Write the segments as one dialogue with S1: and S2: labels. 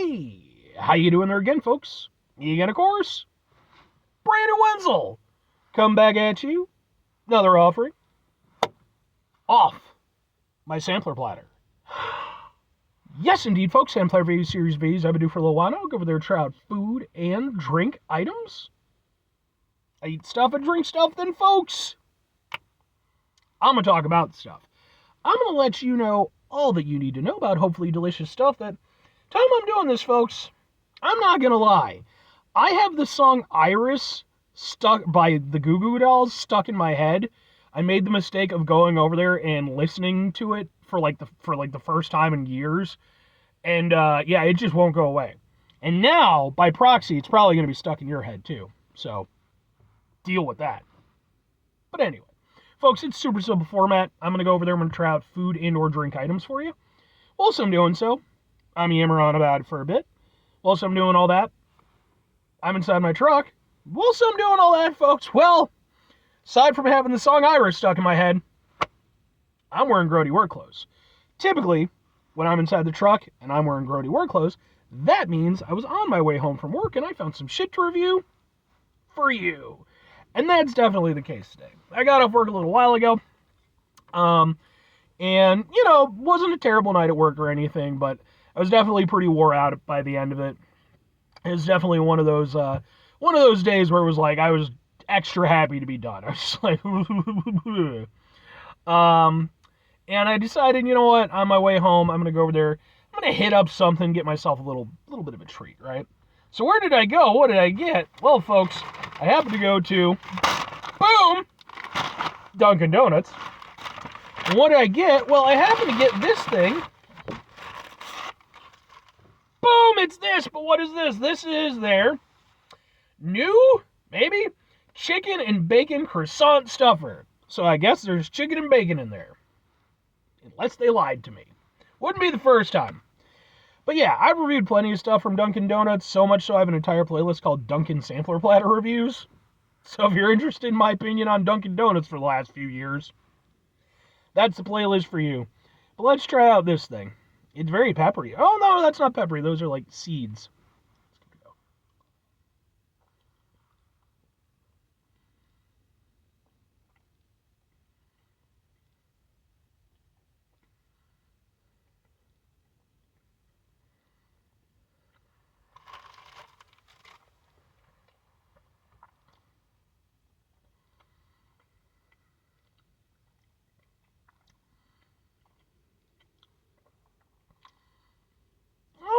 S1: Hey, how you doing there again, folks? Again, of course, Brandon Wenzel. Come back at you. Another offering. Off my sampler platter. Yes, indeed, folks. Sampler V Series V's. I've been doing for a little while now. Go over there, try out food and drink items. I eat stuff and drink stuff, then, folks. I'm going to talk about stuff. I'm going to let you know all that you need to know about hopefully delicious stuff. That time I'm doing this, folks, I'm not going to lie. I have the song Iris stuck by the Goo Goo Dolls stuck in my head. I made the mistake of going over there and listening to it for the first time in years. And yeah, it just won't go away. And now, by proxy, it's probably going to be stuck in your head too. So, deal with that. But anyway, folks, it's super simple format. I'm going to go over there. I'm going to try out food and or drink items for you. Whilst I'm doing so, I'm yammering on about it for a bit. Whilst I'm doing all that, I'm inside my truck. Whilst I'm doing all that, folks, well, aside from having the song Iris stuck in my head, I'm wearing grody work clothes. Typically, when I'm inside the truck and I'm wearing grody work clothes, that means I was on my way home from work and I found some shit to review for you. And that's definitely the case today. I got off work a little while ago. And, you know, wasn't a terrible night at work or anything, but I was definitely pretty wore out by the end of it. It was definitely one of those days where it was like I was extra happy to be done. I was just like, and I decided, you know what, on my way home, I'm gonna go over there. I'm gonna hit up something, get myself a little bit of a treat, right? So where did I go? What did I get? Well, folks, I happened to go to, boom, Dunkin' Donuts. And what did I get? Well, I happened to get this thing. Boom, it's this, but what is this? This is their new, maybe, chicken and bacon croissant stuffer. So I guess there's chicken and bacon in there. Unless they lied to me. Wouldn't be the first time. But yeah, I've reviewed plenty of stuff from Dunkin' Donuts, so much so I have an entire playlist called Dunkin' Sampler Platter Reviews. So if you're interested in my opinion on Dunkin' Donuts for the last few years, that's the playlist for you. But let's try out this thing. It's very peppery. Oh, no, that's not peppery. Those are like seeds.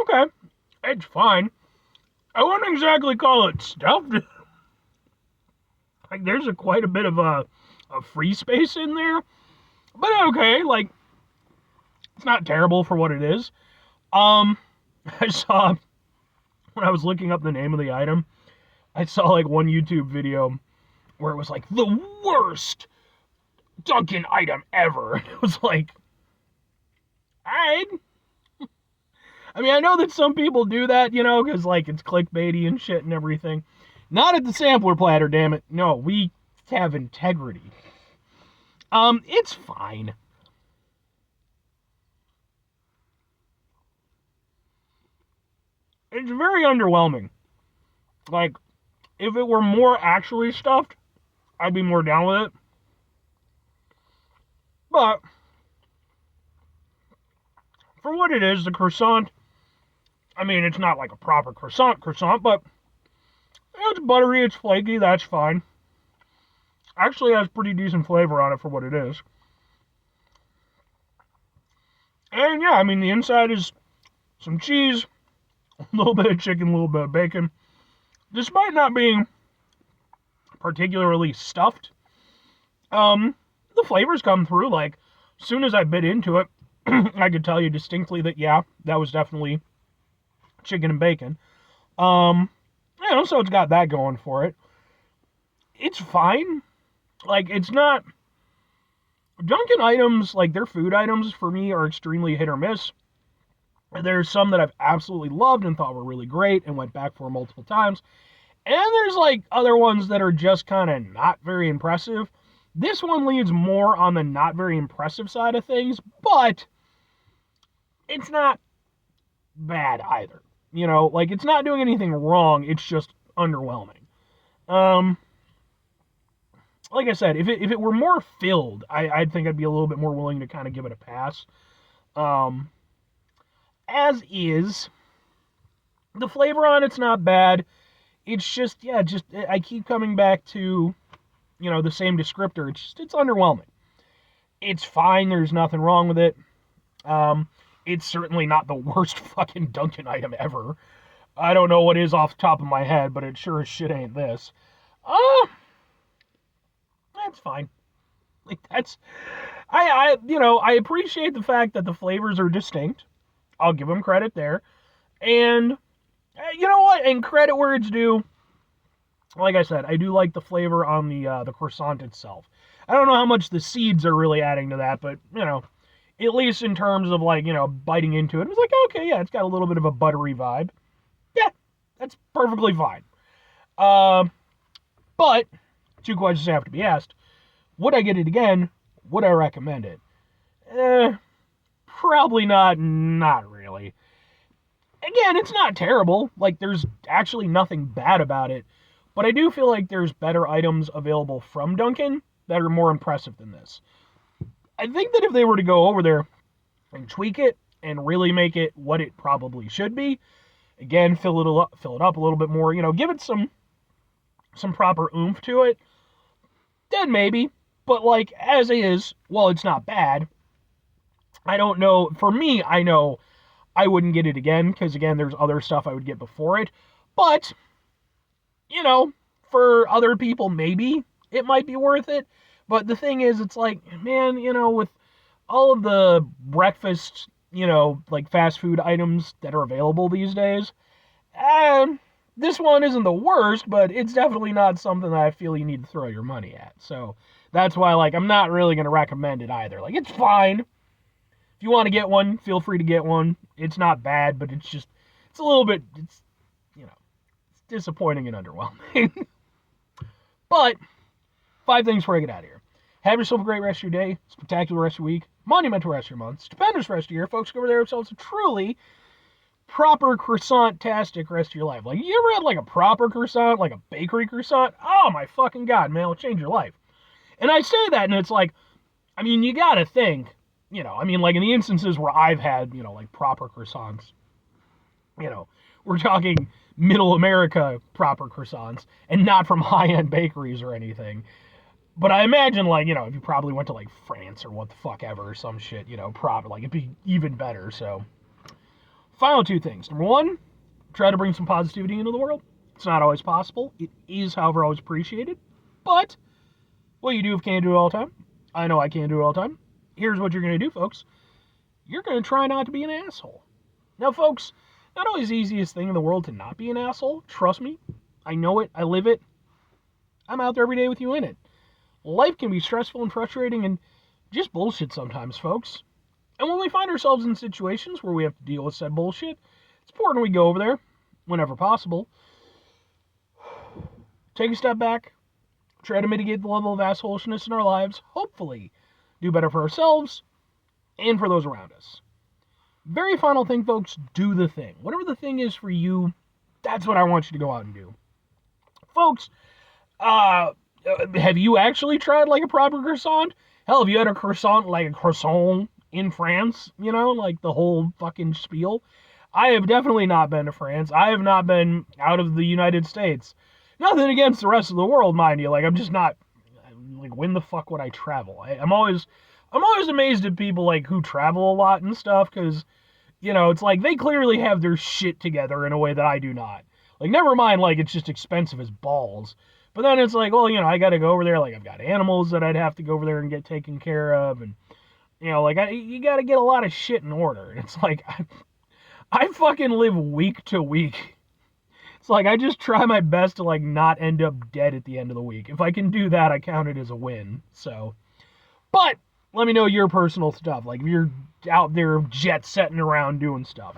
S1: Okay, it's fine. I wouldn't exactly call it stuffed. Like, there's quite a bit of a free space in there. But okay, like, it's not terrible for what it is. I saw, when I was looking up the name of the item, I saw, like, one YouTube video where it was, like, the worst Dunkin' item ever. It was like, alright. I mean, I know that some people do that, you know, because, like, it's clickbaity and shit and everything. Not at the sampler platter, damn it. No, we have integrity. It's fine. It's very underwhelming. Like, if it were more actually stuffed, I'd be more down with it. But, for what it is, the croissant, I mean, it's not like a proper croissant, but it's buttery, it's flaky, that's fine. Actually has pretty decent flavor on it for what it is. And yeah, I mean, the inside is some cheese, a little bit of chicken, a little bit of bacon. Despite not being particularly stuffed, the flavors come through. Like, as soon as I bit into it, I could tell you distinctly that, yeah, that was definitely chicken and bacon. You know, so it's got that going for it. It's fine. Like, it's not... Dunkin' items, like, their food items, for me, are extremely hit or miss. There's some that I've absolutely loved and thought were really great and went back for multiple times. And there's, like, other ones that are just kind of not very impressive. This one leans more on the not very impressive side of things, but it's not bad either. You know, like, it's not doing anything wrong, it's just underwhelming. Um, like I said, if it were more filled, I'd think I'd be a little bit more willing to kind of give it a pass. Um, as is, the flavor on it's not bad. It's just, yeah, just I keep coming back to, the same descriptor. It's underwhelming. It's fine. There's nothing wrong with it. It's certainly not the worst fucking Dunkin' item ever. I don't know what is off the top of my head, but it sure as shit ain't this. That's fine. Like, I appreciate the fact that the flavors are distinct. I'll give them credit there. And you know what? And credit where it's due. Like I said, I do like the flavor on the croissant itself. I don't know how much the seeds are really adding to that, but at least in terms of like biting into it, it was like, okay, yeah, it's got a little bit of a buttery vibe. Yeah, that's perfectly fine. But two questions have to be asked: would I get it again? Would I recommend it? Probably not. Not really. Again, it's not terrible. Like, there's actually nothing bad about it. But I do feel like there's better items available from Dunkin' that are more impressive than this. I think that if they were to go over there and tweak it and really make it what it probably should be, again, fill it up a little bit more, give it some proper oomph to it, then maybe. But like, as is, well, it's not bad. I don't know. For me, I know I wouldn't get it again because, again, there's other stuff I would get before it. But, for other people, maybe it might be worth it. But the thing is, it's like, man, with all of the breakfast, like fast food items that are available these days, this one isn't the worst, but it's definitely not something that I feel you need to throw your money at. So that's why, like, I'm not really going to recommend it either. Like, it's fine. If you want to get one, feel free to get one. It's not bad, but it's a little bit, it's disappointing and underwhelming. But 5 things before I get out of here. Have yourself a great rest of your day, spectacular rest of your week, monumental rest of your month, stupendous rest of your year. Folks, go over there and yourselves a truly proper croissant-tastic rest of your life. Like, you ever had like a proper croissant, like a bakery croissant? Oh my fucking God, man, it'll change your life. And I say that, and it's like, I mean, you gotta think, like in the instances where I've had, like proper croissants, we're talking middle America proper croissants and not from high-end bakeries or anything. But I imagine, like, if you probably went to, like, France or what the fuck ever or some shit, probably, like, it'd be even better. So, final 2 things. Number 1, try to bring some positivity into the world. It's not always possible. It is, however, always appreciated. But, what you do if you can't do it all the time. I know I can't do it all the time. Here's what you're going to do, folks. You're going to try not to be an asshole. Now, folks, not always the easiest thing in the world to not be an asshole. Trust me. I know it. I live it. I'm out there every day with you in it. Life can be stressful and frustrating and just bullshit sometimes, folks. And when we find ourselves in situations where we have to deal with said bullshit, it's important we go over there, whenever possible, take a step back, try to mitigate the level of assholishness in our lives, hopefully do better for ourselves and for those around us. Very final thing, folks, do the thing. Whatever the thing is for you, that's what I want you to go out and do. Folks, have you actually tried like a proper croissant? Hell, have you had a croissant like a croissant in France? Like the whole fucking spiel? I have definitely not been to France. I have not been out of the United States. Nothing against the rest of the world, mind you. Like, I'm just not, like, when the fuck would I travel? I'm always amazed at people like who travel a lot and stuff, because, it's like they clearly have their shit together in a way that I do not. Like, never mind, like, it's just expensive as balls. But then it's like, well, I got to go over there. Like, I've got animals that I'd have to go over there and get taken care of. And, like, you got to get a lot of shit in order. And it's like, I fucking live week to week. It's like, I just try my best to, like, not end up dead at the end of the week. If I can do that, I count it as a win. So, but let me know your personal stuff. Like, if you're out there jet setting around doing stuff.